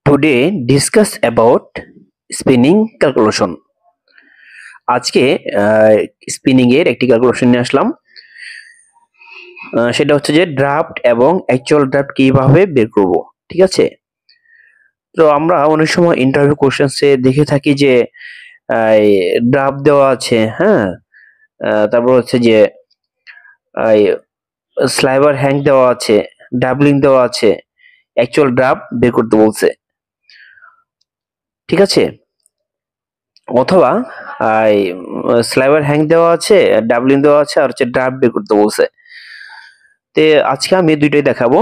Today discuss about spinning calculation. আজকে spinning এর একটি ক্যালকুলেশন নিয়ে আসলাম। সেটা হচ্ছে যে ড্রাফট এবং অ্যাকচুয়াল ড্রাফট কিভাবে বের করব, ঠিক আছে? তো আমরা অনেক সময় ইন্টারভিউ কোশ্চেন্সে দেখে থাকি যে ড্রাফট দেওয়া আছে, হ্যাঁ, তারপর হচ্ছে যে স্লাইভার হ্যাং দেওয়া আছে, ডাবলিং দেওয়া আছে, অ্যাকচুয়াল ড্রাফট বের করতে বলছে, ঠিক আছে? অথবা স্লাইভার হ্যাং দেওয়া আছে, ডাবলিং দেওয়া আছে, আর হচ্ছে ড্রাফট বের করতে বলছে। তো আজকে আমি দুইটাই দেখাবো।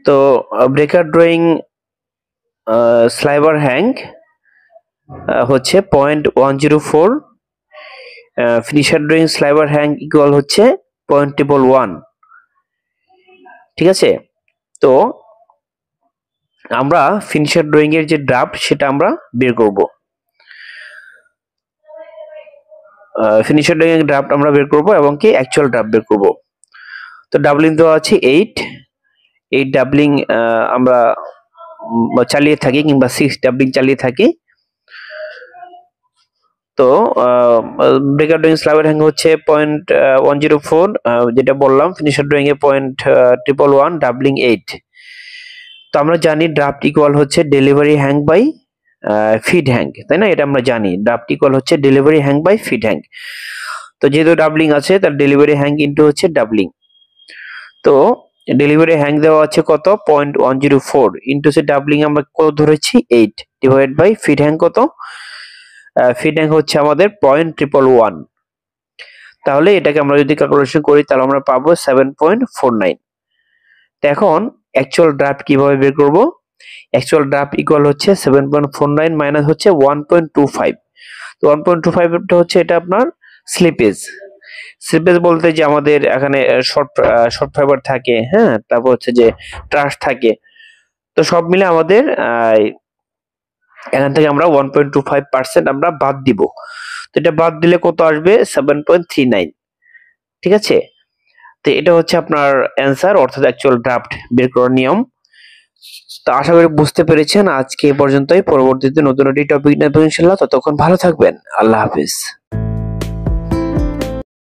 তো ব্রেকার ড্রয়িং স্লাইভার হ্যাং হচ্ছে 0.104, finisher drawing sliver hang equal হচ্ছে 0.111, ঠিক আছে? তো আমরা ফিনিশার ড্রয়িং এর যে ড্রাফট সেটা আমরা বের করব। ফিনিশার ড্রয়িং এর ড্রাফট আমরা বের করব এবং কি অ্যাকচুয়াল ড্রাফট বের করব। তো ডাবলিং দেওয়া আছে 8 ডাবলিং আমরা চালিয়ে থাকি কিংবা 6 ডাবলিং চালিয়ে থাকি। তো ব্রেকার ড্রয়িং স্লাইভার হ্যাং হচ্ছে 0.104, যেটা বললাম। ফিনিশার ড্রয়িং এ 0.111, ডাবলিং 8। তো আমরা জানি ড্রাফট ইকুয়াল হচ্ছে delivery hank by feed hank, তাই না? এটা আমরা জানি ড্রাফট ইকুয়াল হচ্ছে delivery hank by feed hank. তো যেহেতু ডাবলিং আছে তার ডেলিভারি হ্যাং ইনটু হচ্ছে ডাবলিং। তো ডেলিভারি হ্যাং দেওয়া আছে কত? 0.104 ইনটু হচ্ছে ডাবলিং আমরা কত ধরেছি? 8 ডিভাইড বাই ফিড হ্যাং কত? ফিড হ্যাং হচ্ছে আমাদের 0.111। তাহলে এটাকে আমরা যদি ক্যালকুলেশন করি তাহলে আমরা পাবো 7.49। তো এখন অ্যাকচুয়াল ড্রাফট কিভাবে বের করব? অ্যাকচুয়াল ড্রাফট ইকুয়াল হচ্ছে 7.49 মাইনাস হচ্ছে 1.25। তো 1.25 টা হচ্ছে এটা আপনার স্লিপেজ। স্লিপেজ বলতে যে আমাদের এখানে শর্ট ফাইবার থাকে, হ্যাঁ, তারপর হচ্ছে যে ট্রাশ থাকে। তো সব মিলে আমাদের এখান থেকে আমরা 1.25% আমরা বাদ দিব। তো এটা বাদ দিলে কত আসবে? 7.39, ঠিক আছে? তো এটা হচ্ছে আপনার অ্যান্সার, অর্থাৎ অ্যাকচুয়াল ড্রাফট বের করার নিয়ম। তো আশা করি বুঝতে পেরেছেন। আজকে এই পর্যন্তই। পরবর্তীতে নতুন একটি টপিক নিয়ে ইনশাআল্লাহ। ততক্ষণ ভালো থাকবেন। আল্লাহ হাফেজ।